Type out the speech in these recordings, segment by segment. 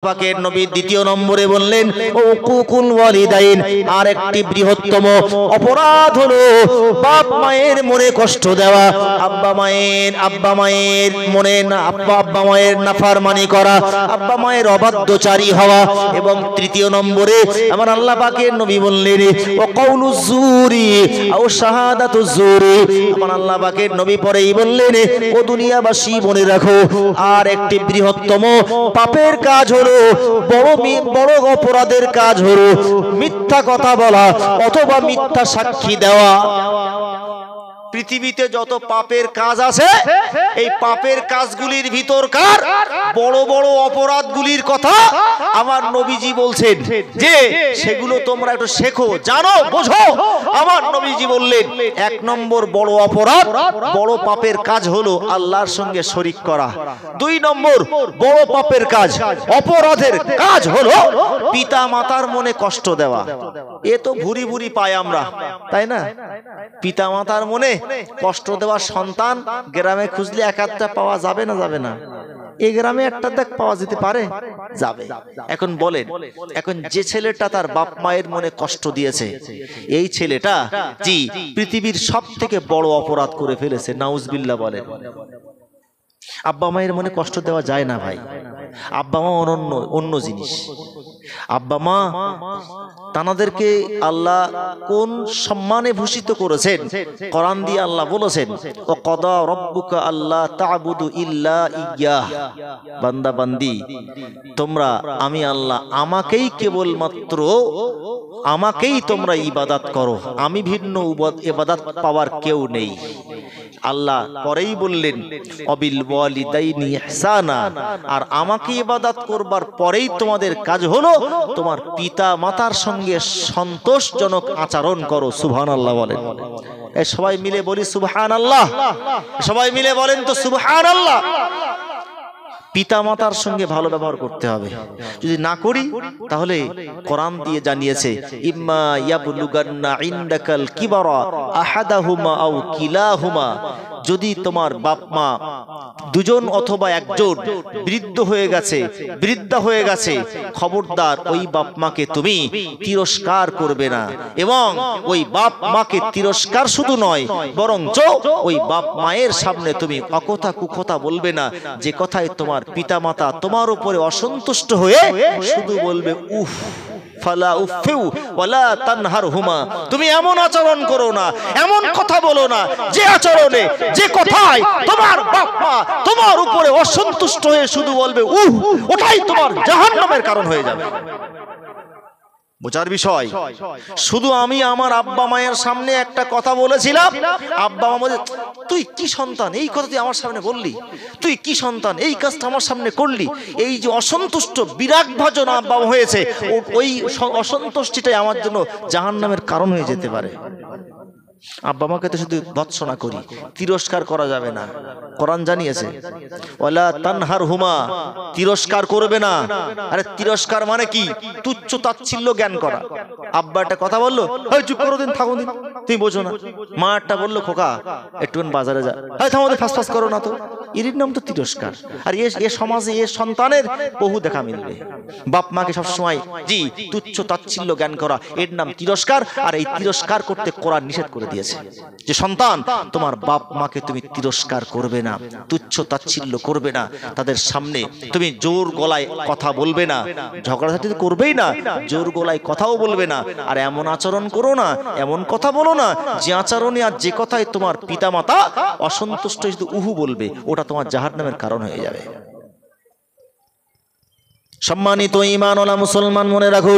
পাকের নবী দ্বিতীয় নম্বরে বললেন উকুকুল ওয়ালিদাইন, আর একটি বৃহত্তম অপরাধ হলো বাপ মায়ের মনে কষ্ট দেওয়া, আব্বা মায়ের মনে আব্বা মায়ের নাফরমানি করা, আব্বা মায়ের অবাধ্যচারী হওয়া। এবং তৃতীয় নম্বরে আমার আল্লাহ পাকের নবী বললেন ওয়াকাউলুজ জুরি আও শাহাদাতুজ জুরি। আমার আল্লাহ পাকের নবী পরেই বললেন ও দুনিয়াবাসী মনে রাখো, আর একটি বৃহত্তম পাপের কাজ হলো বড় অপরাধের কাজ হলো মিথ্যা কথা বলা অথবা মিথ্যা সাক্ষী দেওয়া। পৃথিবীতে যত পাপের কাজ আছে এই পাপের কাজগুলির ভিতরকার বড় বড় অপরাধগুলির কথা আমার নবীজি বলছেন যে সেগুলো তোমরা একটু শেখো, জানো, বোঝো। আমার নবীজি বললেন এক নম্বর বড় অপরাধ, বড় পাপের কাজ হলো আল্লাহর সঙ্গে শরীক করা। দুই নম্বর বড় পাপের কাজ, অপরাধের কাজ হলো পিতা মাতার মনে কষ্ট দেওয়া। এ তো ভুরি ভুরি পাই আমরা, তাই না? পিতা মাতার মনে কষ্ট দেওয়া সন্তান গ্রামে খুঁজলে এক আধটা পাওয়া যাবে না? যাবে না? এই গ্রামে একটা দেখ পাওয়া যেতে পারে, যাবে। এখন বলেন, এখন যে ছেলেটা তার বাপ মায়ের মনে কষ্ট দিয়েছে এই ছেলেটা জি পৃথিবীর সব থেকে বড় অপরাধ করে ফেলেছে। নাউজুবিল্লাহ বলেন। আব্বা মায়ের মনে কষ্ট দেওয়া যায় না ভাই। আব্বা মা অন্য জিনিস। আব্বা মা তানাদেরকে আল্লাহ কোন সম্মানে ভূষিত করেছেন, কোরআন দিয়ে আল্লাহ বলেছেন ও কদা রব্বুকা আল্লাহ তা'বুদু ইল্লা ইয়্যাহ। বান্দা বান্দি তোমরা আমি আল্লাহ আমাকেই কেবলমাত্র আমাকেই তোমরা ইবাদত করো, আমি ভিন্ন ইবাদত পাওয়ার কেউ নেই। আল্লাহ পরেই বললেন অবিল ওয়ালিদাইনি ইহসানা, আর আমাকে ইবাদত করবার পরেই তোমাদের কাজ হলো তোমার পিতা মাতার সঙ্গে সন্তোষজনক আচরণ করো। সুবহানাল্লাহ বলেন। সবাই মিলে বলি সুবহানাল্লাহ, সবাই মিলে বলেন তো সুবহানাল্লাহ। পিতা মাতার সঙ্গে ভালো ব্যবহার করতে হবে। যদি না করি তাহলে কোরআন দিয়ে জানিয়েছে ইম্মা ইয়াবলুগান্না ইনদাকাল কিবারা আহাদাহুমা আও কিলাহুমা, যদি তোমার বাপ মা দুজন অথবা একজন বৃদ্ধা হয়ে গেছে, খবরদার ওই বাপ মাকে তুমি তিরস্কার করবে না। এবং ওই বাপ মাকে তিরস্কার শুধু নয়, বরঞ্চ ওই বাপ মায়ের সামনে তুমি অকথা কুকথা বলবে না, যে কথায় তোমার পিতা মাতা তোমার উপরে অসন্তুষ্ট হয়ে শুধু বলবে উফ ফালা উফিউ ওয়ালা তানহারহুমা। তুমি এমন আচরণ করো না, এমন কথা বলো না যে আচরণে যে কথায় তোমার বাপ মা তোমার উপরে অসন্তুষ্ট হয়ে শুধু বলবে উফ, ওটাই তোমার জাহান্নামের কারণ হয়ে যাবে। বোঝার বিষয়। শুধু আমি আমার আব্বা মায়ের সামনে একটা কথা বলেছিলাম, আব্বা মা বলে তুই কি সন্তান এই কথা তুই আমার সামনে বললি, তুই কি সন্তান এই কাজটা আমার সামনে করলি, এই যে অসন্তুষ্ট বিরাগ ভাজন আব্বা হয়েছে, ওই অসন্তুষ্টিটাই আমার জন্য জাহান্নামের কারণ হয়ে যেতে পারে। আব্বা মাকে তো শুধু ভৎসনা করি, তিরস্কার করা যাবে না। কোরআন জানিয়েছে ওয়ালা তানহারহুমা, তিরস্কার করবে না। আরে তিরস্কার মানে কি? তুচ্ছ তাচ্ছিল্য জ্ঞান করা। আব্বা একটা কথা বললো, এই চুপ করো দিন, থাকো দিন, তুমি বোঝো না। মা একটা বললো খোকা একটু বাজারে যা, এই থামো, ফাঁস করো না তো, এর নাম তো তিরস্কার। আর এ সমাজে এ সন্তানের বহু দেখা মিলবে। বাপ মাকে সবসময় জি তুচ্ছ তাচ্ছিল্য জ্ঞান করা, এর নাম তিরস্কার। আর এই তিরস্কার করতে কোরআন নিষেধ করে দিয়েছে যে সন্তান তোমার বাপ মাকে তুমি তিরস্কার করবে না, তুচ্ছ তাচ্ছিল্য করবে না, তাদের সামনে তুমি জোর গলায় কথা বলবে না, ঝগড়াঝাটি করবেই না, জোর গলায় কথাও বলবে না। আর এমন আচরণ করো না, এমন কথা বলো না যে আচরণে আর যে কথায় তোমার পিতা মাতা অসন্তুষ্ট শুধু উহু বলবে, ওটা তোমার জাহান্নামের কারণ হয়ে যাবে। সম্মানিত ঈমানওয়ালা মুসলমান মনে রাখো,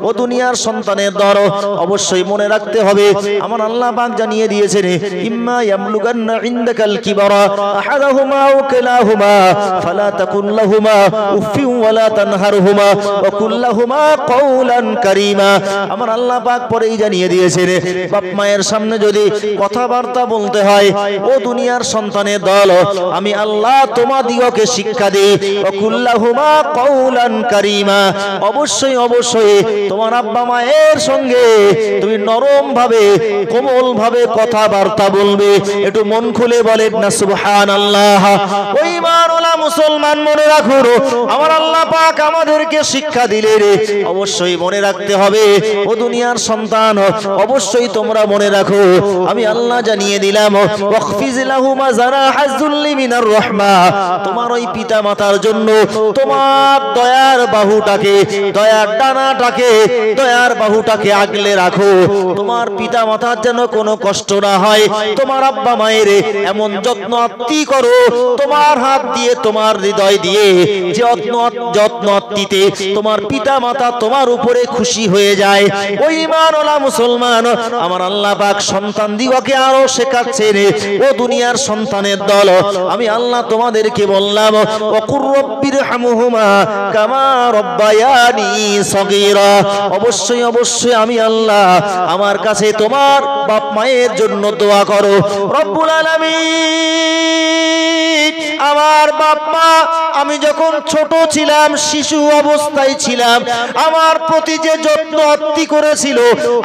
ও দুনিয়ার সন্তানের দর অবশ্যই মনে রাখতে হবে আমার আল্লাহ পাক জানিয়ে দিয়েছেন ইম্মা ইয়ামলুগান্না ইনদাকাল কিবারা আহাদাহুমা আও কিলাহুমা ফালা তাকুল লাহুমা উফিউ ওয়ালা তানহারহুমা ওয়া কুল লাহুমা কওলান কারীমা। আমার আল্লাহ পাক পরেই জানিয়ে দিয়েছেন বাপ মায়ের সামনে যদি কথাবার্তা বলতে হয়, ও দুনিয়ার সন্তানের দল আমি আল্লাহ তোমাদিগকে শিক্ষা দেই ওয়া কুল লাহুমা কওলান কারীমা। অবশ্যই অবশ্যই তোমার আব্বা মায়ের সঙ্গে তুমি নরম ভাবে কোমল ভাবে কথাবার্তা বলবে। একটু মন খুলে বলেন না সুবহানাল্লাহ। ওই ইমানওয়ালা মুসলমান মনে রাখো, আমার আল্লাহ পাক আমাদেরকে শিক্ষা দিলে রে, অবশ্যই মনে রাখতে হবে। ও দুনিয়ার সন্তান, অবশ্যই তোমরা মনে রাখো, আমি আল্লাহ জানিয়ে দিলাম ওয়াকফিজ লাহুমা জারাহাযুল্লি মিনার রাহমা। তোমার ওই পিতা মাতার জন্য তোমার দয়ার বাহুটাকে, দয়ার ডানাটাকে, দয়ার বাহুটাকে আগলে রাখো। তোমার পিতা মাতার যেন কোনো কষ্ট না হয়। তোমার আব্বা মায়ের এমন যত্ন আত্তি করো, তোমার হাত দিয়ে, তোমার হৃদয় দিয়ে যে যত্ন আত্তিতে তোমার পিতা মাতা তোমার উপরে খুশি হয়ে যায়। ওই ঈমানওয়ালা মুসলমান, আমার আল্লাহ পাক সন্তান দিগকে আরো শেখাচ্ছেন, ও দুনিয়ার সন্তানের দল, আমি আল্লাহ তোমাদেরকে বললাম ওয়াকুর রব্বিরহামহুমা কামা রব্বায়ানি সগীরা। অবশ্যই অবশ্যই আমি আল্লাহ আমার কাছে তোমার বাপ মায়ের জন্য দোয়া করো। রব্বুল আলামিন, আমার বাপ মা আমি যখন ছোট ছিলাম, শিশু অবস্থায় ছিলাম, আমার প্রতি যে যত্ন আত্তি করেছিল,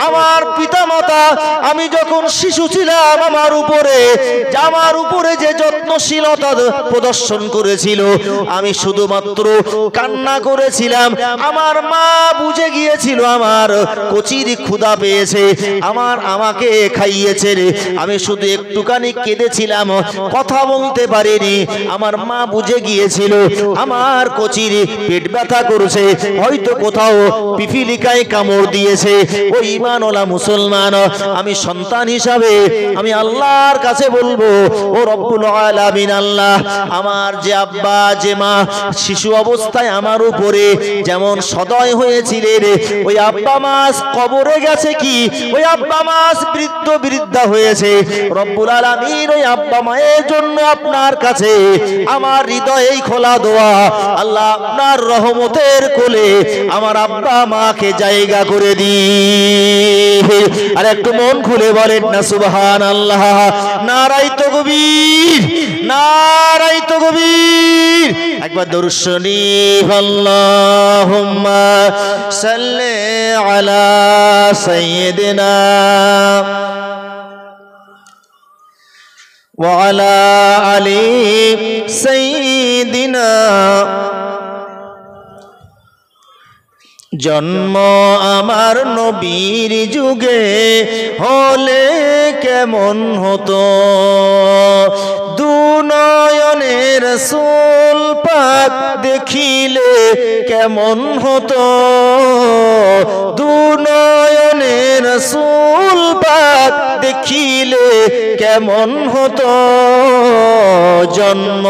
আমার পিতা মাতা আমি যখন শিশু ছিলাম আমার উপরে যে যত্নশীলতা প্রদর্শন করেছিল, আমি শুধুমাত্র কান্না করেছিলাম। আমার মা বুঝে গিয়েছিল আমার কচির ক্ষুধা পেয়েছে, আমাকে খাইয়েছে রে, আমি শুধু একটুখানি কেঁদেছিলাম, কথা বলতে পারিনি। আমার মা বুঝে গিয়েছিল আমার কচির পেট ব্যথা করছে, হয়তো কোথাও পিপিলিকায় কামড় দিয়েছে। ও ঈমানওয়ালা মুসলমান, আমি সন্তান হিসাবে আমি আল্লাহর কাছে বলবো, ও রব্বুল আলামিন আল্লাহ, আমার যে আব্বা যে মা শিশু অবস্থায় আমার উপরে যেমন সদয় হয়েছিলেন, ওই আব্বা মাস কবরে গেছে কি, ওই আব্বা মাস বৃদ্ধা হয়েছে, রব্বুল আলামিন ওই আব্বা মায়ের জন্য আপনার কাছে আমার হৃদয়ে খোলা দোয়া, আল্লাহ আপনার রহমতের কোলে আমার আব্বা মাকে জায়গা করে দিন। আর একটু মন খুলে বলেন না সুবহানাল্লাহ। নারায়ে তাকবীর, নারায়ে তাকবীর। একবার দরুদ শরীফ। আল্লাহুম্মা সাল্লি আলা সাইয়্যিদিনা ওয়া আলা আলি সাইয়্যিদিনা। জন্ম আমার নবীর যুগে হলে কেমন হতো, দুনয়নের রাসূল পাক দেখিলে কেমন হতো, দুনয়নের রাসূল পাক দেখিলে কেমন হতো। জন্ম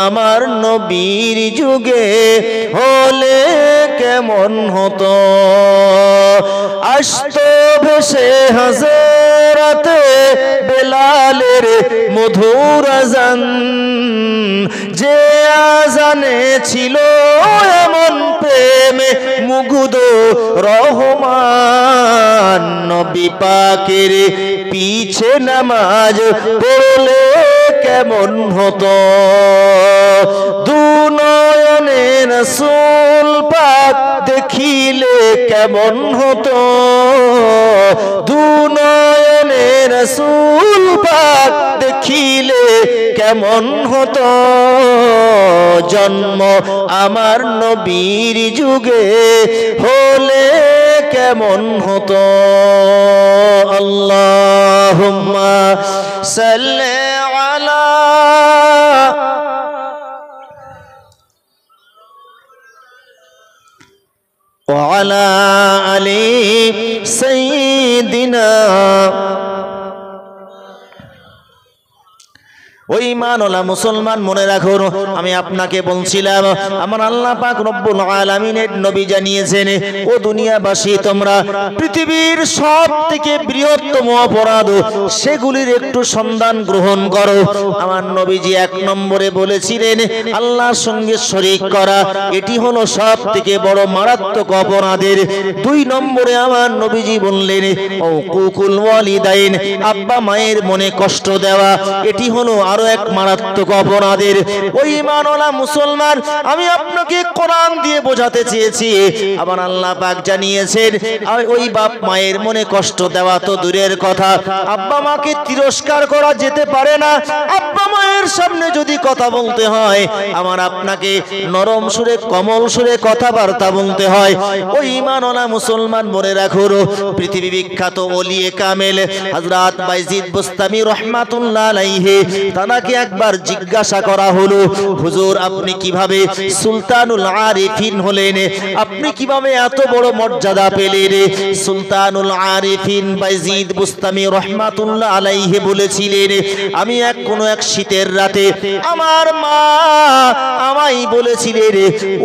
আমার নবীর যুগে হলে কেমন হতো, আসতো ভেসে হাজরাতে বেলালের মধুর আজান, যে আজানে ছিল এমন প্রেমে মুগ্ধ রহমান। নবী পাকের পিছে নামাজ পড়লে কেমন হতো, দুনয়নের রাসূল পাক দেখিলে কেমন হতো, দুনয়নের রাসূল পাক দেখিলে কেমন হতো। জন্ম আমার নবীর যুগে হলে কেমন হতো। আল্লাহুম্মা সাল্লি আলা ওয়া আলা আলি সাইয়্যিদিনা। ওই ঈমানওয়ালা মুসলমান মনে রাখো, আমি আপনাকে বলছিলাম আমার আল্লাহ পাক রব্বুল আলামিনের নবী জানিয়েছেন, ও দুনিয়াবাসী তোমরা পৃথিবীর সবথেকে বৃহত্তম অপরাধ সেগুলির একটু সন্ধান গ্রহণ করো। আমার নবীজি 1 নম্বরে বলেছিলেন আল্লাহর সঙ্গে শরীক করা, এটি হলো সবথেকে বড় মারাত্মক অপরাধের। 2 নম্বরে আমার নবীজি বললেন উকুকুল ওয়ালিদাইন, আব্বা মায়ের মনে কষ্ট দেওয়া, এটি হলো আরো এক মারাত্মক অপরাধের। ওই ঈমানওয়ালা মুসলমান, আমি আপনাকে কোরআন দিয়ে বোঝাতে চেয়েছি। আবার আল্লাহ পাক জানিয়েছেন ওই বাপ মায়ের মনে কষ্ট দেওয়া তো দূরের কথা, আব্বা মাকে তিরস্কার করা যেতে পারে না। আব্বা মায়ের সামনে যদি কথা বলতে হয়, আমার আপনাকে নরম সুরে কোমল সুরে কথাবার্তা বলতে হয়। ওই ঈমানওয়ালা মুসলমান মনে রাখুন, পৃথিবী বিখ্যাত ওলিয়ে কামেল হযরত বাইজিদ বুস্তামি রাহমাতুল্লাহ আলাইহি, তানাকে একবার জিজ্ঞাসা করা হলো, হুজুর আপনি কিভাবে সুলতানুল আরিফিন হলেন? আপনি কিভাবে এত বড় মর্যাদা পেলেন? সুলতানুল আরিফিন বাইজিদ বুস্তামি রাহমাতুল্লাহ আলাইহি বলেছিলেন, আমি কোনো এক শীতের রাতে আমার মা আমায় বলেছিলেন,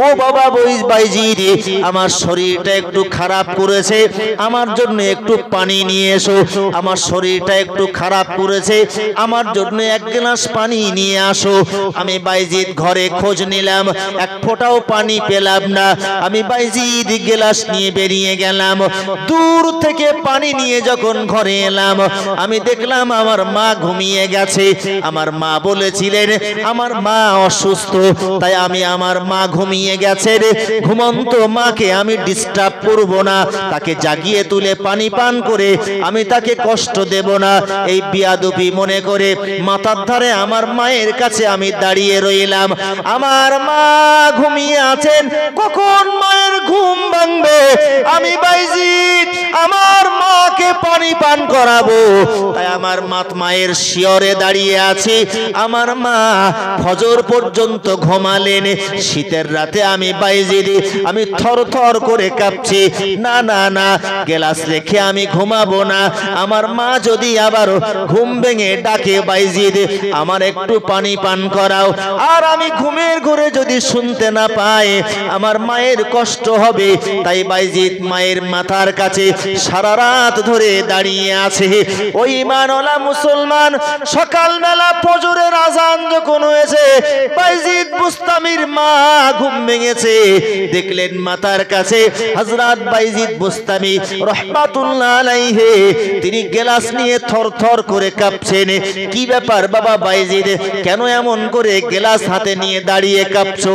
ও বাবা বাইজিদ, আমার শরীরটা একটু খারাপ করেছে, আমার জন্য একটু পানি নিয়ে এসো। আমার শরীরটা একটু খারাপ করেছে, আমার জন্য এক গ্লাস পানি নিয়ে আসো। আমি বাইজিদ ঘরে খোঁজ নিলাম, এক ফোঁটাও পানি পেলাম না। আমি বাইজিদ গ্লাস নিয়ে বেরিয়ে গেলাম। দূর থেকে পানি নিয়ে যখন ঘরে এলাম, আমি দেখলাম আমার মা ঘুমিয়ে গেছে। আমার মা বলেছিলেন আমার মা অসুস্থ, তাই আমি আমার মা ঘুমিয়ে গেছে রে, ঘুমন্ত মাকে আমি ডিস্টার্ব করব না, তাকে জাগিয়ে তুলে পানি পান করে আমি তাকে কষ্ট দেব না। এই বিয়াদবি মনে করে মাথার ধারে আমার মায়ের কাছে আমি দাঁড়িয়ে রইলাম। আমার মা ঘুমিয়ে আছেন, কখন মায়ের ঘুম ভাঙবে? আমি বাইজিদ আমার মাকে পানি পান করাবো, তাই আমার মায়ের শিয়রে দাঁড়িয়ে আছি। আমার মা ফজর পর্যন্ত ঘুমালেন। শীতের রাতে আমি বাইজিদ আমি থর থর করে কাঁপছি। না না না, গ্লাস রেখে আমি ঘুমাবো না। আমার মা যদি আবার ঘুম ভেঙে ডাকে, বাইজিদ আমার একটু পানি পান করাও, আর আমি ঘুমের ঘরে যদি শুনতে না পাই, আমার মায়ের কষ্ট হবে। তাই বাইজিদ মায়ের মাথার কাছে সারা রাত ধরে দাঁড়িয়ে আছে। ওই ঈমানওয়ালা মুসলমান সকালবেলা ফজরের আযান যখন হয়েছে, বাইজিদ বুস্তামির মা ঘুম ভেঙেছে, দেখলেন মাথার কাছে হযরত বাইজিদ বুস্তামি রাহমাতুল্লাহ আলাইহি, তিনি গ্লাস নিয়ে থরথর করে কাঁপছেন। কি ব্যাপার বাবা বাইজিদ, কেন এমন করে গ্লাস হাতে নিয়ে দাঁড়িয়ে কাঁপছো?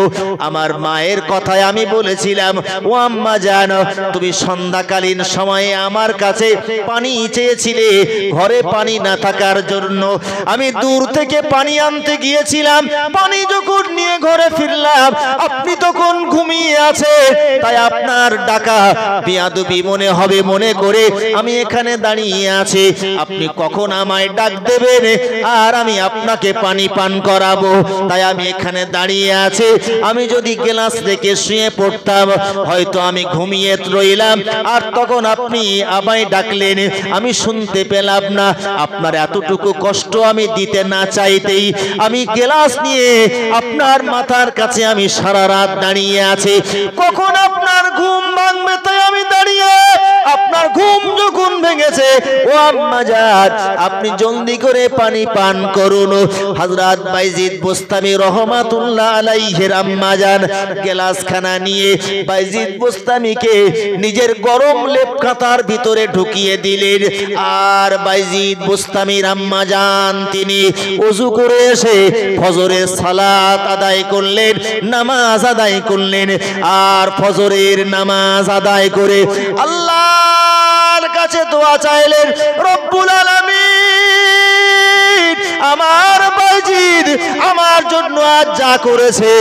আমার মায়ের কথায় আমি বলেছিলাম, ও আম্মা জান, তুমি সন্ধ্যাকালীন সময়ে আমার কাছে পানি চেয়েছিলে, ঘরে পানি না থাকার জন্য আমি দূর থেকে পানি আনতে গিয়েছিলাম। পানি যখন নিয়ে ঘরে ফিরলাম, আপনি তখন ঘুমিয়ে আছে, তাই আপনার ডাকা বিয়াদবি মনে হবে মনে করে আমি এখানে দাঁড়িয়ে আছি। আপনি কখন আমায় ডাক দেবেন আর আমি আপনাকে পানি পান করাবো, তাই আমি এখানে দাঁড়িয়ে আছি। আমি যদি গ্লাস রেখে শুয়ে পড়তাম, হয়তো আমি ঘুমিয়ে রইলাম, আর তখন আপনি আমায় ডাকলেন, আমি শুনতে পেলাম না। আপনার এতটুকু কষ্ট আমি দিতে না চাইতেই আমি গ্লাস নিয়ে আপনার মাথার কাছে আমি সারা রাত দাঁড়িয়ে আছি। কখন আপনার ঘুম ভাঙবে, তাই আমি দাঁড়িয়ে। আপনার ঘুম যখন ভেঙেছে, ও আম্মা জান, আপনি জলদি করে পানি পান করুন। হযরত বাইজিদ বুস্তামি রাহমাতুল্লাহ আলাইহির আম্মা জান গ্লাস খানা নিয়ে বাইজিদ বুস্তামিকে নিজের গরম লেপ কাঁথার ভিতরে ঢুকিয়ে দিলেন। আর বাইজিদ বুস্তামির আম্মা জান তিনি ওযু করে এসে ফজরের সালাত আদায় করলেন, নামাজ আদায় করলেন। আর ফজরের নামাজ আদায় করে আল্লাহর কাছে দোয়া চাইলেন, রব্বুল আলামিন আমার বাইজিদ আমার জন্য আজ যা করেছে,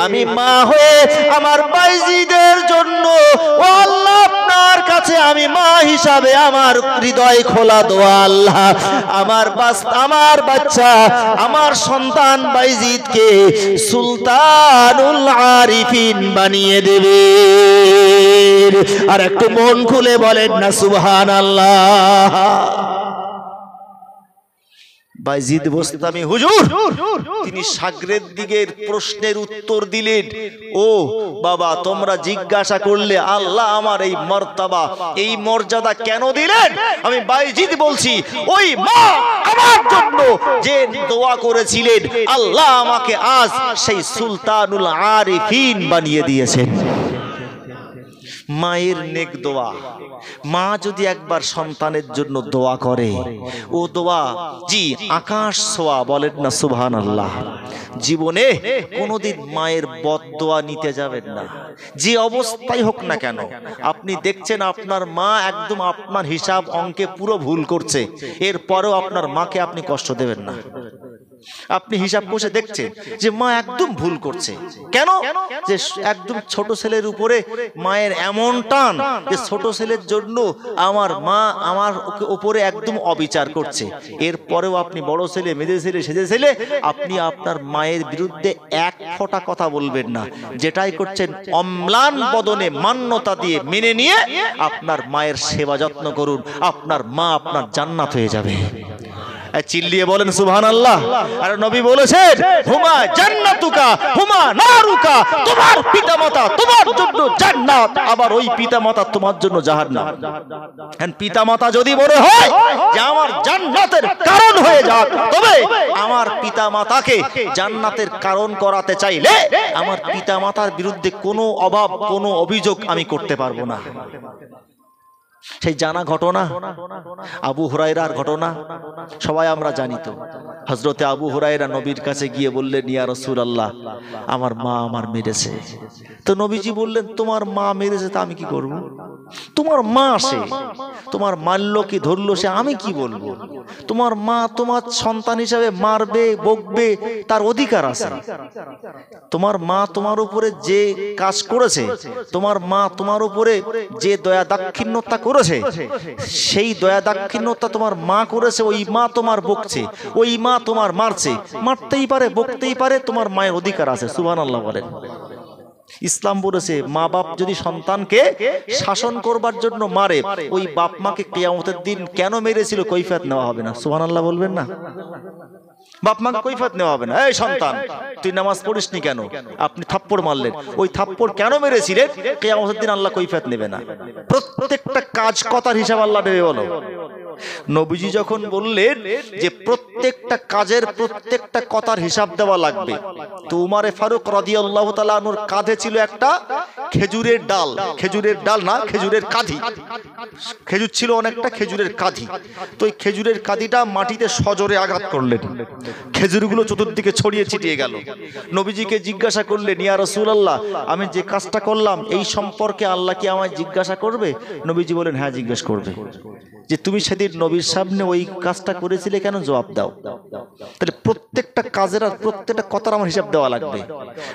আমি মা হয়ে আমার বাইজিদের জন্য, ও আল্লাহ আপনার কাছে আমি মা হিসাবে আমার হৃদয় খোলা দোয়া, আল্লাহ আমার বাচ্চা আমার সন্তান বাইজিদকে সুলতানুল আরিফিন বানিয়ে দেবে। আর একটু মন খুলে বলেন না সুবহানাল্লাহ। বাইজিদ বুস্তামি হুজুর তিনি শাগরেদ দিগের প্রশ্নের উত্তর দিলেন, ও বাবা তোমরা জিজ্ঞাসা করলে আল্লাহ আমার এই মর্তবা এই মর্যাদা কেন দিলেন? আমি বাইজিদ বলছি, ওই মা আমার জন্য যে দোয়া করেছিলেন, আল্লাহ আমাকে আজ সেই সুলতানুল আরিফিন বানিয়ে দিয়েছেন। মায়ের নেক দোয়া, মা যদি একবার সন্তানের জন্য দোয়া করে, ও দোয়া জি আকাশ ছোঁয়া, বলেন না সুবহানাল্লাহ। জীবনে কোনোদিন মায়ের বদদোয়া নিতে যাবেন না, যে অবস্থায় হোক না কেন। আপনি দেখছেন আপনার মা একদম আপনার হিসাব অঙ্কে পুরো ভুল করছে, এরপরেও আপনার মাকে আপনি কষ্ট দেবেন না। আপনি হিসাব কষে দেখছেন যে মা একদম ভুল করছে, কেন? যে একদম ছোট ছেলের উপরে মায়ের এমন টান যে ছোট ছেলের জন্য আমার মা আমার উপরে একদম অবিচার করছে, এরপরেও আপনি বড় ছেলে, মেজে ছেলে, সেজে ছেলে, আপনি আপনার মায়ের বিরুদ্ধে এক ফোঁটা কথা বলবেন না। যেটাই করছেন অম্লান বদনে মান্যতা দিয়ে মেনে নিয়ে আপনার মায়ের সেবা যত্ন করুন, আপনার মা আপনার জান্নাত হয়ে যাবে। চিল্লিয়ে বলেন সুবহানাল্লাহ। আর নবী বলেছেন হুমা জান্নাতুকা হুমা নারুকা, তোমার পিতামাতা তোমার জন্য জান্নাত, আবার ওই পিতামাতা তোমার জন্য জাহান্নাম। পিতামাতা যদি মনে হয় যে আমার জান্নাতের কারণ হয়ে যাক, তবে আমার পিতামাতাকে জান্নাতের কারণ করাতে চাইলে আমার পিতামাতার বিরুদ্ধে কোনো অভাব, কোনো অভিযোগ আমি করতে পারবো না। সেই জানা ঘটনা আবু হুরায়রার ঘটনা সবাই আমরা জানি। তো হযরতে আবু হুরায়রা নবীর কাছে গিয়ে বললেন, ইয়া রাসূলুল্লাহ, আমার মা আমার মেরেছে। তো নবীজি বললেন, তোমার মা মেরেছে তা আমি কি করব? তোমার মা সে, তোমার মারলো কি ধরলো সে আমি কি বলবো? তোমার মা তোমার সন্তান হিসাবে মারবে, বকবে, তার অধিকার আছে। তোমার মা তোমার উপরে যে কাজ করেছে, তোমার মা তোমার উপরে যে দয়া দাক্ষিণ্যতা করেছে, সেই দয়া দাক্ষিণ্যতা তোমার মা করেছে, ওই মা তোমার বকছে, ওই মা তোমার মারছে, মারতেই পারে, বকতেই পারে, তোমার মায়ের অধিকার আছে। সুবহানাল্লাহ বলেন। ইসলাম বলেছে মা বাপ যদি সন্তানকে শাসন করবার জন্য মারে, ওই বাপ মাকে কিয়ামতের দিন কেন মেরেছিল কৈফিয়ত নেওয়া হবে না। সুবহানাল্লাহ বলবেন না? বাপ মাকে কৈফিয়ত নেওয়া হবে না। এই সন্তান, তুই নামাজ পড়িসনি কেন? আপনি থাপ্পড় মারলেন, ওই থাপ্পড় কেন মেরেছিলেন? কিয়ামতের দিন আল্লাহ কৈফিয়ত নেবে না। প্রত্যেকটা কাজ কথার হিসাব আল্লাহ নেবে। বলো, নবীজি যখন বললেন যে প্রত্যেকটা কাজের প্রত্যেকটা কথার হিসাব দেওয়া লাগবে, তো উমারে ফারুক রাদিয়াল্লাহু তাআলা আনহুর কাঁধে ছিল একটা খেজুরের ডাল, খেজুরের ডাল না, খেজুরের কাঁধি, খেজুর ছিল অনেকটা, খেজুরের কাঁধি। তো এই খেজুরের কাঁধিটা মাটিতে সজোরে আঘাত করলেন, খেজুরগুলো চতুর্দিকে ছড়িয়ে ছিটিয়ে গেল। নবীজিকে জিজ্ঞাসা করলেন, ইয়া রাসূলুল্লাহ, আমি যে কাজটা করলাম এই সম্পর্কে আল্লাহ কি আমায় জিজ্ঞাসা করবে? নবীজি বলেন, হ্যাঁ জিজ্ঞাসা করবে। যে তুমি সেদিন নবীর সামনে ওই কাজটা করেছিলে কেন, জবাব দাও। তাহলে প্রত্যেকটা কাজের আর প্রত্যেকটা কথার আমার হিসাব দেওয়া লাগবে।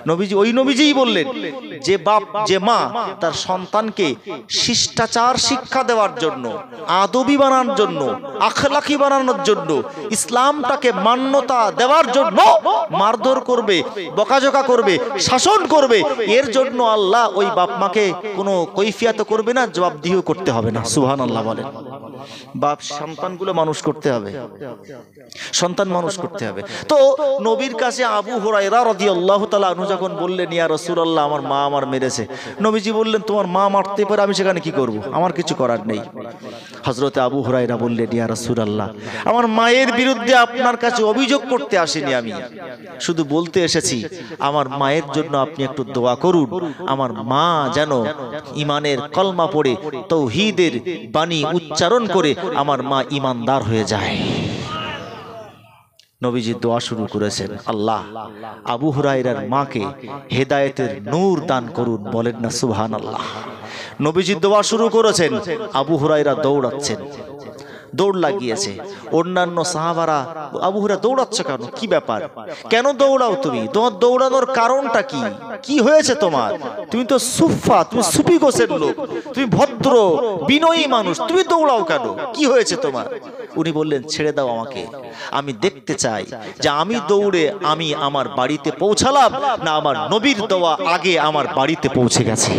নবীজি, ওই নবীজিই বললেন যে বাপ, যে মা তার সন্তানকে শিষ্টাচার শিক্ষা দেওয়ার জন্য, আদবি বানানোর জন্য, আখলাকি বানানোর জন্য, ইসলামটাকে মান্যতা দেওয়ার জন্য মারধর করবে, বকাঝকা করবে, শাসন করবে, এর জন্য আল্লাহ ওই বাপ মাকে কোনো কৈফিয়ত করবে না, জবাবদিহিও করতে হবে না। সুবহানাল্লাহ বলেন। বাপ সন্তানগুলো মানুষ করতে হবে, সন্তান মানুষ করতে হবে। তো নবীর কাছে আবু হুরায়রা রাদিয়াল্লাহু তাআলা আনহু যখন বললেন, ইয়া রাসূলুল্লাহ, আমার মা আমার মেরেছে, নবীজি বললেন, তোমার মা মারতে পারে, আমি সেখানে কি করব? আমার কিছু করার নেই। হযরতে আবু হুরায়রা বললেন, ইয়া রাসূলুল্লাহ, আমার মায়ের বিরুদ্ধে আপনার কাছে অভিযোগ করতে আসিনি, আমি শুধু বলতে এসেছি আমার মায়ের জন্য আপনি একটু দোয়া করুন, আমার মা যেন ঈমানের কলমা পড়ে তাওহীদের বাণী উচ্চারণ করে আমার মা ঈমানদার হয়ে যায়। নবীজি দোয়া শুরু করেছেন, আল্লাহ আবু হুরায়রার মাকে হেদায়েতের নূর দান করুন, বলেন না সুবহানাল্লাহ। নবীজি দোয়া শুরু করেছেন, আবু হুরায়রা দৌড়াচ্ছেন, দৌড় লাগিয়েছে। অন্যান্য সাহাবারা, আবু হুরায়রা দৌড়াচ্ছ কেন, কি ব্যাপার, কেন দৌড়াও তুমি, তোমার দৌড়ানোর কারণটা কি, কি হয়েছে তোমার? তুমি তো সুফা, তুমি সুফি গোছের লোক, তুমি ভদ্র বিনয়ী মানুষ, তুমি দৌড়াও কেন, কি হয়েছে তোমার? উনি বললেন, ছেড়ে দাও আমাকে, আমি দেখতে চাই যে আমি দৌড়ে আমি আমার বাড়িতে পৌঁছালাম না আমার নবীর দোয়া আগে আমার বাড়িতে পৌঁছে গেছে।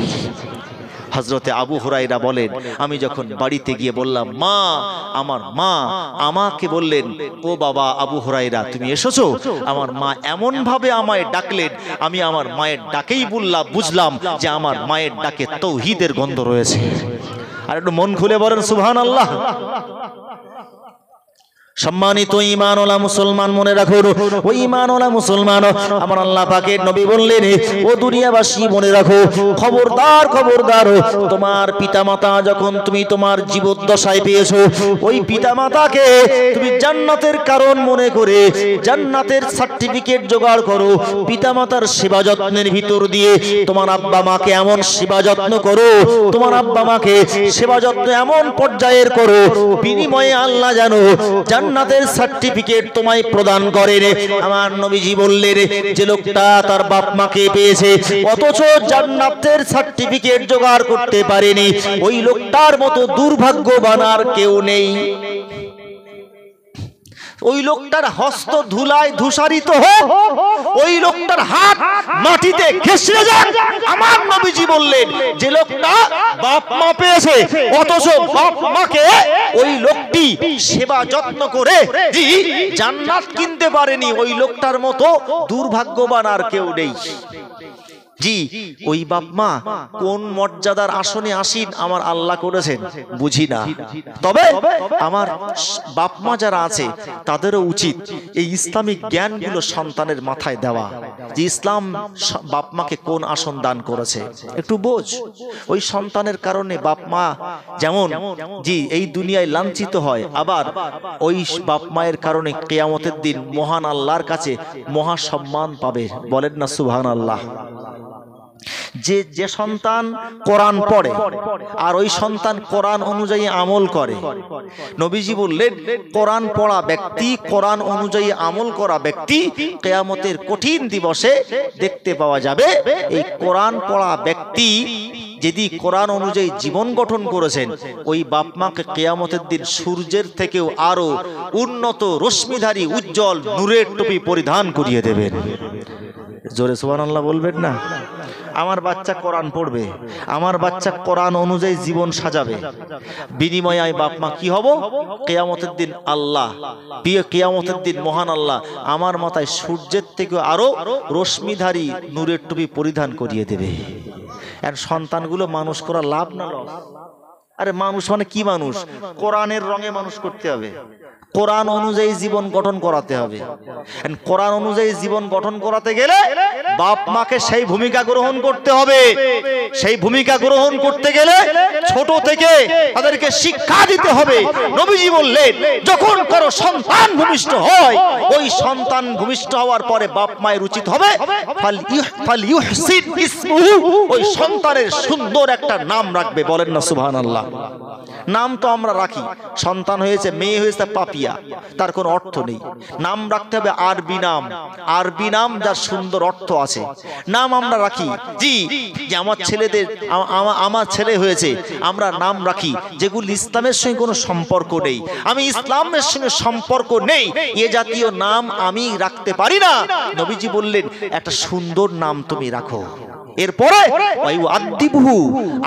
হযরতে আবু হুরায়রা বলেন, আমি যখন বাড়িতে গিয়ে বললাম মা, আমার মা আমাকে বললেন, ও বাবা আবু হুরায়রা, তুমি এসেছো? আমার মা এমন ভাবে আমায় ডাকলেন, আমি আমার মায়ের ডাকেই বুঝলাম যে আমার মায়ের ডাকে তাওহীদের গন্ধ রয়েছে। আর একটু মন খুলে বলেন সুবহানাল্লাহ। সম্মানিত ঈমানওয়ালা মুসলমান মনে রাখো, ওই ঈমানওয়ালা মুসলমান আমার আল্লাহ পাকের নবী বললেন, ও দুনিয়াবাসী মনে রাখো, খবরদার খবরদার, তোমার পিতামাতা যখন তুমি তোমার জীবদ্দশায় পেয়েছো, ওই পিতামাতাকে তুমি জান্নাতের কারণ মনে করে জান্নাতের সার্টিফিকেট জোগাড় করো। পিতামাতার সেবা যত্নের ভিতর দিয়ে তোমার আব্বা মাকে এমন সেবা যত্ন করো, তোমার আব্বা মাকে সেবা যত্ন এমন পর্যায়ের করো, বিনিময়ে আল্লাহ জানো জান্নাতের সার্টিফিকেট তোমায় প্রদান করেন। আমার নবীজি বললেন, যে লোকটা তার বাপ মাকে পেয়েছে অথচ জান্নাতের সার্টিফিকেট জোগাড় করতে পারেনি, ওই লোকটার মতো দুর্ভাগ্যবান আর কেউ নেই। ওই লোকটার হস্ত ধুলায় ধূসারিত হোক, ওই লোকটার হাত মাটিতে ঘেঁষে যাক, আমার নবীজি বললেন, যে লোকটা বাপ মা পেয়েছে অথচ বাপ মাকে ওই লোকটি সেবা যত্ন করে জান্নাত কিনতে পারেনি, ওই লোকটার মতো দুর্ভাগ্যবান আর কেউ নেই। জি, ওই বাপ মা কোন মর্যাদার আসনে আসীন আমার আল্লাহ করেছেন বুঝি না, তবে আমার বাপ মা যারা আছে তাদেরও উচিত এই ইসলামিক জ্ঞানগুলো সন্তানের মাথায় দেওয়া, যে ইসলাম বাপ মাকে কোন আসন দান করেছে একটু বোঝ। ওই সন্তানের কারণে বাপ মা যেমন এই দুনিয়ায় লাঞ্ছিত হয়, আবার ওই বাপ মায়ের কারণে কিয়ামতের দিন মহান আল্লাহর কাছে মহা সম্মান পাবে। বলেন না সুবহানাল্লাহ। যে সন্তান কোরআন পড়ে আর ওই সন্তান কোরআন অনুযায়ী আমল করে, নবীজি বললেন, কোরআন পড়া ব্যক্তি, কোরআন অনুযায়ী আমল করা ব্যক্তি কিয়ামতের কঠিন দিবসে দেখতে পাওয়া যাবে। এই কোরআন পড়া ব্যক্তি যদি কোরআন অনুযায়ী জীবন গঠন করেছেন, ওই বাপ মাকে কিয়ামতের দিন সূর্যের থেকেও আরো উন্নত রশ্মিধারী উজ্জ্বল নূরের টুপি পরিধান করিয়ে দেবেন। জোরে সুবহানাল্লাহ বলবেন না? আমার বাচ্চা কোরআন পড়বে, আমার বাচ্চা কোরআন অনুযায়ী জীবন সাজাবে, বিনিময়ে আমি বাপ মা কি হব? কিয়ামতের দিন আল্লাহ, কিয়ামতের দিন মহান আল্লাহ আমার মাথায় সূর্যের থেকে আরো রশ্মিধারী নূরের টুপি পরিধান করিয়ে দেবে। আর সন্তানগুলো মানুষ করা লাভ না লস? আরে মানুষ মানে কি মানুষ? কোরআনের রঙে মানুষ করতে হবে, কোরআন অনুযায়ী জীবন গঠন করাতে হবে। কোরআন অনুযায়ী জীবন গঠন করাতে গেলে বাপ মাকে সেই ভূমিকা গ্রহণ করতে হবে। সেই ভূমিকা গ্রহণ করতে গেলে ছোট থেকে তাদেরকে শিক্ষা দিতে হবে। নবীজি বললেন, যখন কারো সন্তান ভূমিষ্ঠ হয়, ওই সন্তান ভূমিষ্ঠ হওয়ার পরে বাপ মায়ের উচিত হবে ফালইউহসিন ইসমুহু, ওই সন্তানের সুন্দর একটা নাম রাখবে। বলেন না সুবহানাল্লাহ। নাম তো আমরা রাখি, সন্তান হয়েছে, মেয়ে হয়েছে পাপিয়া, তার কোনো অর্থ নেই। নাম রাখতে হবে আরবি নাম, আরবি নাম যার সুন্দর অর্থ আছে, নাম আমরা রাখি। জি, যে আমার ছেলেদের, আমার ছেলে হয়েছে, আমরা নাম রাখি যেগুলো ইসলামের সঙ্গে কোনো সম্পর্ক নেই। আমি ইসলামের সঙ্গে সম্পর্ক নেই এ জাতীয় নাম আমি রাখতে পারি না। নবীজি বললেন, একটা সুন্দর নাম তুমি রাখো। এরপরে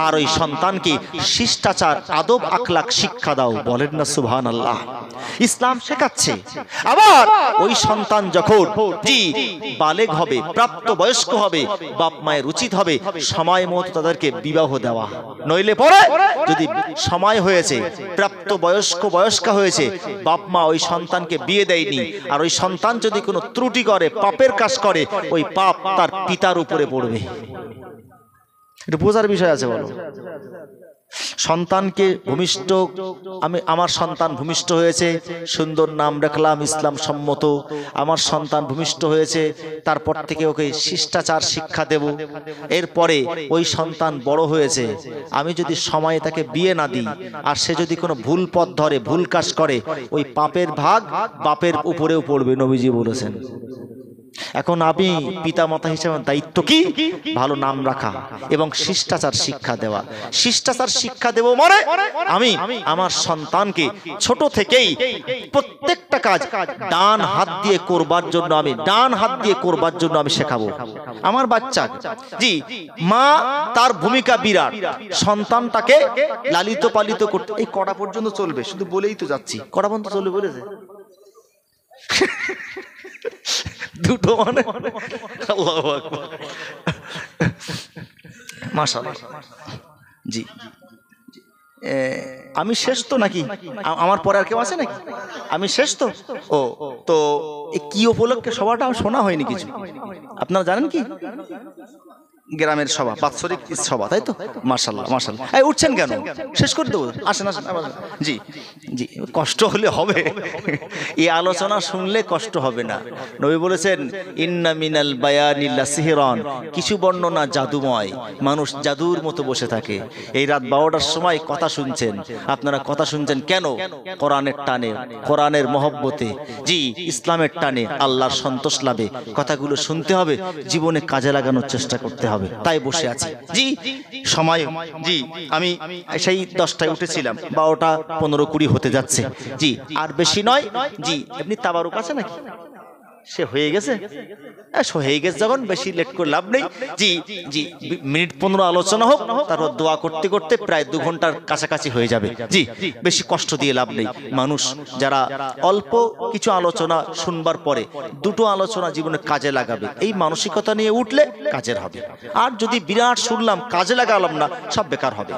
আর ওই সন্তানকে শিষ্টাচার, আদব, আখলাক শিক্ষা দাও। বলেন না সুবহানাল্লাহ। ইসলাম শেখাচ্ছে। আবার ওই সন্তান যখন বালেগ হবে, প্রাপ্ত বয়স্ক হবে, বাপ মায়ের উচিত হবে সময় মতো তাদেরকে বিবাহ দেওয়া। নইলে পরে যদি সময় হয়েছে, প্রাপ্ত বয়স্কা হয়েছে, বাপ মা ওই সন্তানকে বিয়ে দেয়নি, আর ওই সন্তান যদি কোনো ত্রুটি করে, পাপের কাজ করে, ওই পাপ তার পিতার উপরে পড়বে। এটা বোঝার বিষয় আছে। বলো, সন্তানকে ভূমিষ্ঠ, আমার সন্তান ভূমিষ্ঠ হয়েছে, সুন্দর নাম রাখলাম ইসলাম সম্মত, আমার সন্তান ভূমিষ্ঠ হয়েছে, তারপর থেকে ওকে শিষ্টাচার শিক্ষা দেব। এরপরে ওই সন্তান বড় হয়েছে, আমি যদি সময়ে তাকে বিয়ে না দিই, আর সে যদি কোনো ভুল পথ ধরে, ভুল কাজ করে, ওই পাপের ভাগ বাপের উপরেও পড়বে। নবীজি বলেছেন। এখন আমি পিতা মাতা হিসেবে দায়িত্ব কি? ভালো নাম রাখা এবং শিষ্টাচার শিক্ষা দেওয়া। শিষ্টাচার শিক্ষা দেব মানে আমি আমার সন্তানকে ছোট থেকেই প্রত্যেকটা কাজ ডান হাত দিয়ে করবার জন্য, আমি ডান হাত দিয়ে করবার জন্য আমি শেখাবো আমার বাচ্চা। জি, মা তার ভূমিকা বিরাট, সন্তানটাকে লালিত পালিত করতে। এই কটা পর্যন্ত চলবে, শুধু বলেই তো যাচ্ছি, কটা পর্যন্ত চলবে বলেছে? দুটো মানে আল্লাহু আকবার, মাশাআল্লাহ। জি, আমি শেষ তো নাকি? আমার পরে আর কেউ আছে নাকি? আমি শেষ তো? ও তো কি উপলক্ষে সভাটা শোনা হয়নি কিছু? আপনারা জানেন কি? গ্রামের সভা, বাৎসরিক সভা, তাই তো? মাশাআল্লাহ মাশাআল্লাহ। এই উঠছেন কেন? শেষ করে দেবো, আসেন আসেন। জি জি, কষ্ট হলে হবে, এই আলোচনা শুনলে কষ্ট হবে না। নবী বলেছেন ইন্না মিনাল বায়ানি লাসিহরান, কিছু বর্ণনা জাদুময়, মানুষ জাদুর মতো বসে থাকে। এই রাত 12টার সময় কথা শুনছেন, আপনারা কথা শুনছেন কেন? কোরআনের টানে, কোরআনের মহব্বতে, জি ইসলামের টানে, আল্লাহর সন্তোষ লাভে কথাগুলো শুনতে হবে, জীবনে কাজে লাগানোর চেষ্টা করতে হবে, তাই বসে আছি। জি সময়, জি আমি সেই 10টায় উঠেছিলাম, 12টা 15-20 হতে যাচ্ছে। জি আর বেশি নয়। জি এমনি তাবারুক আছে নাকি? সে হয়ে গেছে, হয়ে গেছে যখন, বেশি লেট করে লাভ নেই। জি জি মিনিট 15 আলোচনা হোক, তারপর দোয়া করতে করতে প্রায় 2 ঘন্টার কাছাকাছি হয়ে যাবে। জি বেশি কষ্ট দিয়ে লাভ নেই। মানুষ যারা অল্প কিছু আলোচনা শুনবার পরে 2টো আলোচনা জীবনে কাজে লাগাবে, এই মানসিকতা নিয়ে উঠলে কাজের হবে। আর যদি বিরাট শুনলাম কাজে লাগালাম না, সব বেকার হবে।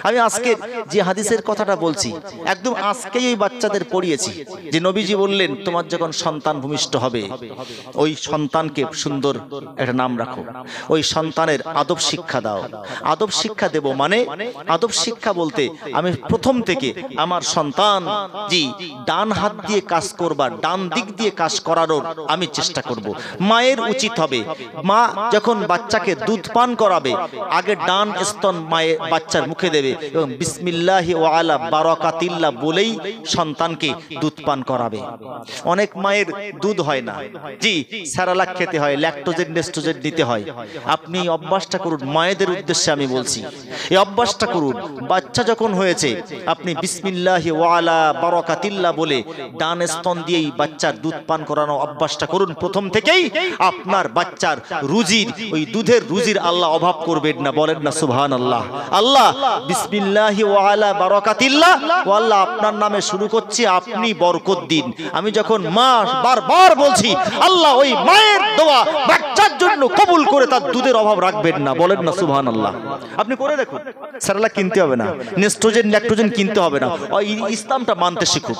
আমি আজকে যে হাদিসের কথাটা বলছি, একদম আজকেই ওই বাচ্চাদের পড়িয়েছি যে নবীজি বললেন তোমার যখন সন্তান ভূমিষ্ঠ হবে, ওই সন্তানকে সুন্দর একটা নাম রাখো, ওই সন্তানের আদব শিক্ষা দাও। আদব শিক্ষা দেব মানে, আদব শিক্ষা বলতে আমি প্রথম থেকে আমার সন্তান জি ডান হাত দিয়ে কাজ করবার, ডান দিক দিয়ে কাজ করানোর আমি চেষ্টা করব। মায়ের উচিত হবে, মা যখন বাচ্চাকে দুধ পান করাবে, আগে ডান স্তন মায়ের বাচ্চার মুখে দেবে এবং বিসমিল্লাহি ওয়া আলা বারাকাতিল্লাহ বলেই সন্তানকে দুধ পান করাবে। অনেক মায়ের দুধ হয় না, জি স্যারালাক খেতে হয়, ল্যাকটোজেন নেস্টোজেন দিতে হয়। আপনি অভ্যাসটা করুন, মায়েদের উদ্দেশ্যে আমি বলছি, এই অভ্যাসটা করুন। বাচ্চা যখন হয়েছে আপনি বিসমিল্লাহি ওয়া আলা বারাকাতিল্লাহ বলে ডান স্তন দিয়েই বাচ্চার দুধ পান করানো অভ্যাসটা করুন প্রথম থেকেই। আপনার বাচ্চার রুজির, ওই দুধের রুজির আল্লাহ অভাব করবেন না, বলেন না সুবহানাল্লাহ। আল্লাহ বিসমিল্লাহি ওয়া আলা বারাকাতিল্লাহ, ও আল্লাহ আপনার নামে শুরু করছি, আপনি বরকত দিন। আমি যখন মা বারবার বলছি, আল্লাহ ওই মায়ের দোয়া বাচ্চার জন্য কবুল করে তার দুধের অভাব রাখবেন না, বলেন না সুবহানাল্লাহ। আপনি করে দেখুন, স্যারালাক কিনতে হবে না, নেস্টোজেন ল্যাকটোজেন কিনতে হবে না, ওই ইসলামটা মানতে শিখুন।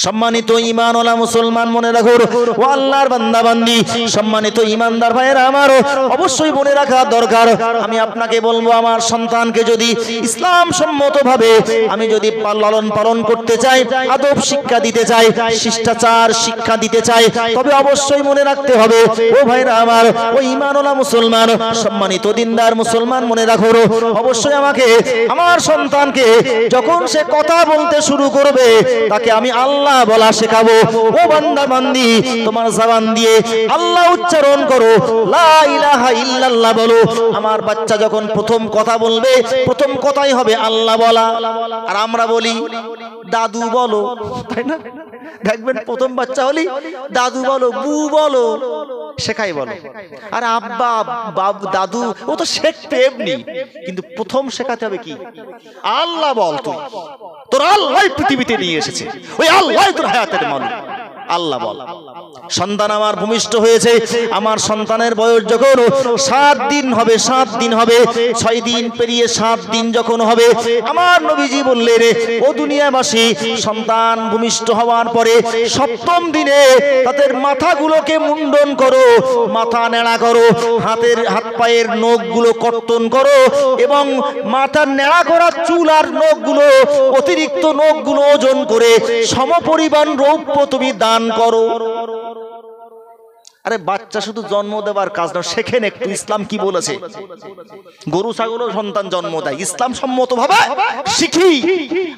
সম্মানিত ঈমানওয়ালা মুসলমান মনে রাখো, ও আল্লাহর বান্দা বান্দি, সম্মানিত ঈমানদার ভাইয়েরা আমার, অবশ্যই মনে রাখা দরকার। আমি আপনাকে বলবো, আমার সন্তানকে যদি ইসলাম সম্মতভাবে আমি যদি লালন পালন করতে চাই, আদব শিক্ষা দিতে চাই, শিষ্টাচার শিক্ষা দিতে চাই, তবে অবশ্যই মনে রাখতে হবে, ও ভাইরা আমার, ও ঈমানওয়ালা মুসলমান, সম্মানিত দিনদার মুসলমান মনে রাখো, অবশ্যই আমাকে আমার সন্তানকে যখন সে কথা বলতে শুরু করবে, তাকে আমি আল্লাহ বলা শেখাবো। ও বান্দা বান্দি, তোমার জবান দিয়ে আল্লাহ উচ্চারণ করো, লা ইলাহা ইল্লাল্লাহ বলো। আমার বাচ্চা যখন প্রথম কথা বলবে, প্রথম কথাই হবে আল্লাহ বলা। আর আমরা বলি দাদু বলো, তাই না? দেখবেন প্রথম বাচ্চা হলি দাদু বলো, বু বলো, শেখাই বলো। আর আব্বা দাদু ও তো শেখতে এমনি, কিন্তু প্রথম শেখাতে হবে কি? আল্লাহ বল, তুই তোর আল্লাহ পৃথিবীতে নিয়ে এসেছে, ওই আল্লাহ তোর হায়াতের মালিক, আল্লাহ বল। সন্তান আমার ভূমিষ্ঠ হয়েছে, আমার সন্তানের বয়স যখন 7 দিন হবে, 7 দিন হবে, 6 দিন পেরিয়ে 7 দিন যখন হবে, আমার নবীজি বললেন, ও দুনিয়াবাসী, সন্তান ভূমিষ্ঠ হওয়ার পরে 7ম দিনে তাদের মাথাগুলোকে মুন্ডন করো, মাথা নেড়া করো, হাত পায়ের নখগুলো কর্তন করো, এবং মাথার নেড়া করা চুল আর নখগুলো, অতিরিক্ত নখগুলো ওজন করে সমপরিমাণ রৌপ্য তুমি দান করো। আরে বাচ্চা শুধু জন্ম দেবার কাজ না, শেখেন একটু ইসলাম কি বলেছে। গরু ছাগলও সন্তান জন্ম দেয়, ইসলাম সম্মত ভাবে শিখি।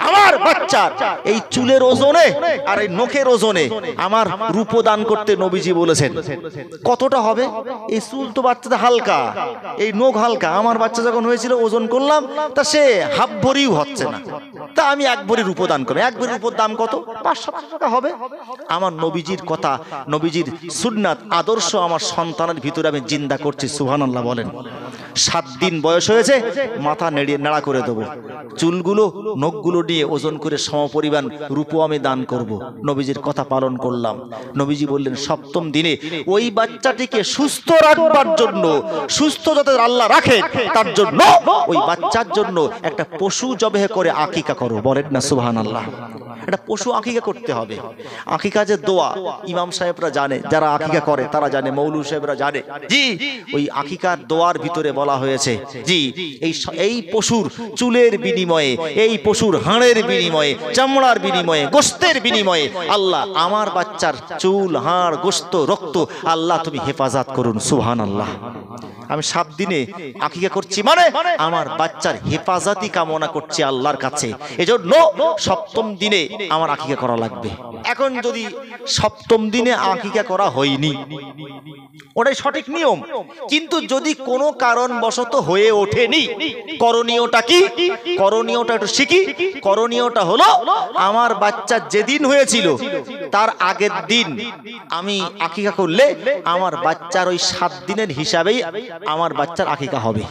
আমার বাচ্চার এই চুলের ওজনে আর এই নখের ওজনে আমার রূপ দান করতে নবীজি বলেছেন। কতটা হবে? এই চুল তো বাচ্চাদের হালকা, এই নখ হালকা। আমার বাচ্চা যখন হয়েছিল ওজন করলাম, তা সে হাফ ভরিও হচ্ছে না, তা আমি 1 ভরি রূপ দান করি। 1 ভরি রূপোর দাম কত? 500 টাকা হবে। আমার নবীজির কথা, নবীজির সুন্নাত, আদর্শ আমার সন্তানের ভিতরে আমি জিন্দা করছি, সুবহানাল্লাহ বলেন। 7 দিন বয়স হয়েছে, মাথা নেড়া করে দেবো, চুলগুলো নখগুলো নিয়ে ওজন করে সমপরিমাণ রূপো আমি দান করব। নবীজির কথা পালন করলাম। নবীজি বললেন 7ম দিনে ওই বাচ্চাটিকে সুস্থ রাখবার জন্য, সুস্থ যাতে আল্লাহ রাখে তার জন্য ওই বাচ্চার জন্য একটা পশু জবেহ করে আকিকা করো। বলেন না সুবহানাল্লাহ। একটা পশু আকিকা করতে হবে। আকিকা যে দোয়া ইমাম সাহেবরা জানে, যারা আকিকা করে তারা জানে, মৌলভী সাহেবরা জানে। জি, ওই আকিকার দোয়ার ভিতরে বলা হয়েছে, জি এই পশুর চুলের বিনিময়ে, এই পশুর হাড়ের বিনিময়ে, চামড়ার বিনিময়ে, গোশতের বিনিময়ে আল্লাহ আমার বাচ্চার চুল, হাড়, গোশত, রক্ত আল্লাহ তুমি হেফাজত করুন। সুবহানাল্লাহ। আমি 7 দিনে আকিকা করছি মানে আমার বাচ্চার হেফাজতি কামনা করছি আল্লাহর কাছে। এজন্য 7ম দিনে আমার আকিকা করা লাগবে। এখন যদি 7ম দিনে আকিকা করা হয়নি, ওটাই সঠিক নিয়ম, কিন্তু যদি কোনো কারণবশত হয়ে ওঠেনি, করণীয়টা কি? করণীয়টা একটু শিখি। করণীয়টা হলো আমার বাচ্চা যেদিন হয়েছিল তার আগের দিন আমি আকিকা করলে আমার বাচ্চার ওই 7 দিনের হিসাবেই আমার বাচ্চার আকিকা হবে।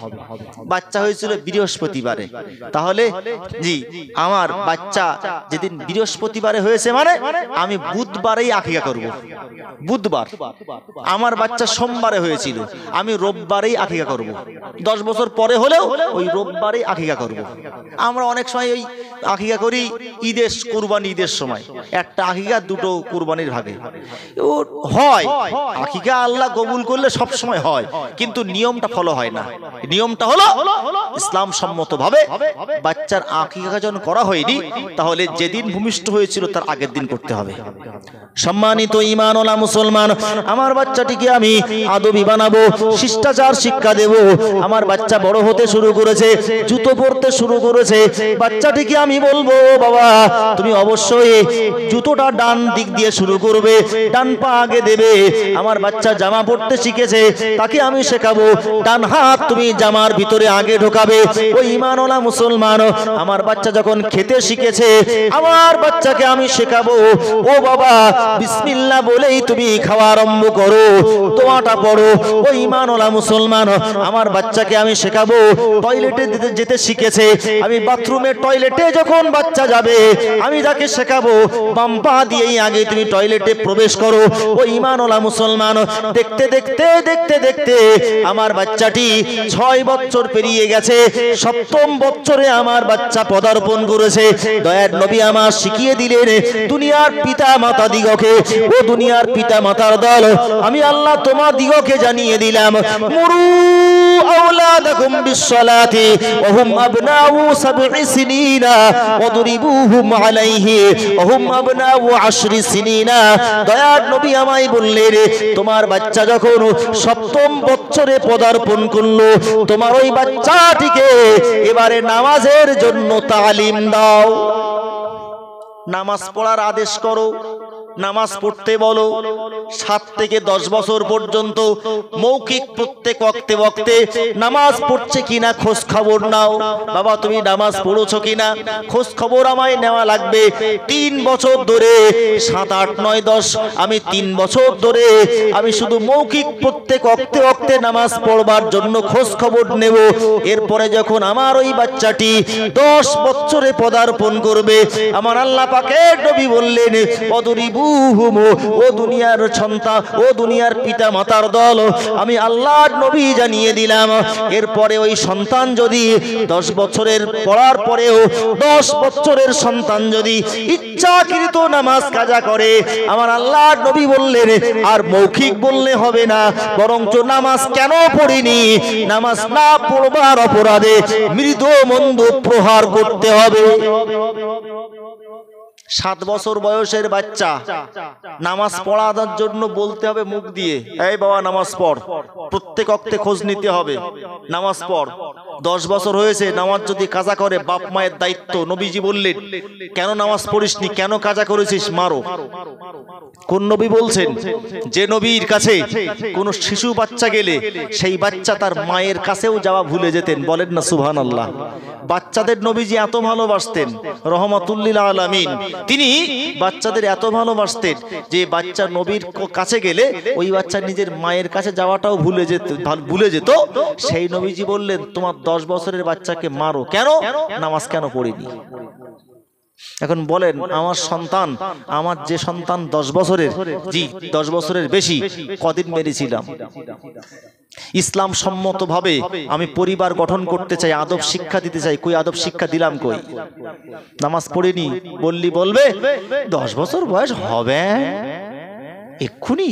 বাচ্চা হয়েছিল বৃহস্পতিবারে, তাহলে জি আমার বাচ্চা যেদিন বৃহস্পতিবারে হয়েছে মানে আমি বুধবারেই আকিকা করব। বুধবার। আমার বাচ্চা সোমবারে হয়েছিল, আমি রোববারেই আকিকা করব। 10 বছর পরে হলেও ওই রোববারেই আকিকা করব। আমরা অনেক সময় ওই আকিকা করি ঈদের, কুরবানি ঈদের সময়, একটা আকিকা দুটো কুরবানির ভাগে ও হয়। আকিকা আল্লাহ কবুল করলে সব সময় হয়, কিন্তু নিয়মটা ফলো হয় না। নিয়মটা হলো ইসলাম সম্মতভাবে বাচ্চার আকিকা যখন করা হয়নি, তাহলে যেদিন ভূমিষ্ঠ হয়েছিল তার আগের দিন করতে হবে। সম্মানিত ঈমানওয়ালা মুসলমান, আমার বাচ্চাটিকে আমি আদবি বানাবো, শিষ্টাচার শিক্ষা দেব। আমার বাচ্চা বড় হতে শুরু করেছে, জুতো পরতে শুরু করেছে। বাচ্চাটিকে আমি বলবো, বাবা তুমি অবশ্যই জুতোটা ডান দিক দিয়ে শুরু করবে, ডান পা আগে দেবে। আমার বাচ্চা জামা পরতে শিখেছে, তাকে আমি শেখাবো ডান হাত তুমি জামার ভিতরে আগে ঢোকাবে। ওই ঈমানওয়ালা মুসলমান, আমার বাচ্চা যখন খেতে শিখেছে, আমার বাচ্চাকে আমি শেখাবো, ও বাবা বিসমিল্লাহ বলেই তুমি খাওয়া আরম্ভ করো, দোয়াটা পড়ো। ওই ঈমানওয়ালা মুসলমান, আমার বাচ্চাকে আমি শেখাবো, টয়লেটে যেতে শিখেছে, আমি বাথরুমে টয়লেটে যখন বাচ্চা যাবে আমি তাকে শেখাবো বাম পা দিয়েই আগে তুমি টয়লেটে প্রবেশ করো। ওই ঈমানওয়ালা মুসলমান, দেখতে দেখতে দেখতে দেখতে আমার বাচ্চাটি 6 বছর পেরিয়ে গেছে। 7ম বছরে আমার বাচ্চা পদার্পণ করেছে। দয়ার নবী আমার শিখিয়ে দিলেন, দুনিয়ার পিতা মাতা দিগকে, ও দুনিয়ার পিতা মাতার দল, আমি আল্লাহ তোমার দিগকে জানিয়ে দিলাম, মুরু আওলাদাকুম বিসসালাতি ওয়া হুম আবনাউ 7 সিনিনা ওয়াদরিবুহুম আলাইহি ওয়া হুম আবনাউ 10 সিনিনা। দয়ার নবী আমায় বললেন, তোমার বাচ্চা যখন 7ম বছরে পদার্পণ করলো, তোমার ওই বাচ্চাটিকে এবারে নামাজের জন্য তালিম দাও, নামাজ পড়ার আদেশ করো, নামাজ পড়তে বলো। 7 থেকে 10 বছর পর্যন্ত মৌখিক প্রত্যেক ওয়াক্তে ওয়াক্তে নামাজ পড়ছে কিনা খোঁজ খবর নাও। বাবা তুমি নামাজ পড়ছো কিনা খোঁজ খবর আমায় নেওয়া লাগবে। 3 বছর ধরে 7, 8, 9, 10 আমি 3 বছর ধরে আমি শুধু মৌখিক প্রত্যেক ওয়াক্তে ওয়াক্তে নামাজ পড়বার জন্য খোঁজ খবর নেব। এরপরে যখন আমার ওই বাচ্চাটি 10 বছরে পদার্পণ করবে, আমার আল্লাহ পাকের নবী বললেন, অদরিবু ও দুনিয়ার সন্তান, ও দুনিয়ার পিতা মাতার দল, আমি আল্লাহর নবী জানিয়ে দিলাম, এরপরে ওই সন্তান যদি 10 বছরের পড়ার পরেও 10 বছরের সন্তান যদি ইচ্ছাকৃত নামাজ কাজা করে, আমার আল্লাহর নবী বললেন আর মৌখিক বললে হবে না, বরঞ্চ নামাজ কেন পড়িনি, নামাজ না পড়বার অপরাধে মৃদু মন্দ প্রহার করতে হবে। 7 বছর বয়সের বাচ্চা নামাজ পড়ার জন্য বলতে হবে মুখ দিয়ে, এই বাবা নামাজ পড়, প্রত্যেক ওয়াক্তে খোঁজ নিতে হবে, নামাজ পড়। 10 বছর হয়েছে, নামাজ যদি কাজা করে বাপ মায়ের দায়িত্ব। নবীজি বললেন, কেন নামাজ পড়িসনি, কেন কাজা করেছিস, মারো। কোন নবী বলছেন? যে নবীর কাছে কোন শিশু বাচ্চা গেলে সেই বাচ্চা তার মায়ের কাছেও যাওয়া ভুলে যেতেন। বলেন না সুবহানাল্লাহ। বাচ্চাদের নবীজি এত ভালোবাসতেন, রহমাতুল লিল আলামিন। তিনি বাচ্চাদের এত ভালোবাসতেন যে বাচ্চা নবীর কাছে গেলে ওই বাচ্চা নিজের মায়ের কাছে যাওয়াটাও ভুলে যেত। সেই নবীজি বললেন, তোমার 10 বছরের বাচ্চাকে মারো। কেন? নামাজ কেন পড়িনি? এখন বলেন, আমার সন্তান, আমার যে সন্তান 10 বছরের, জি 10 বছরের বেশি, কদিন মেরেছিলাম? ইসলাম সম্মত ভাবে আমি পরিবার গঠন করতে চাই, আদব শিক্ষা দিতে চাই, কই আদব শিক্ষা দিলাম? কই? নামাজ পড়িনি বলবে 10 বছর বয়স হবে এক্ষুনি?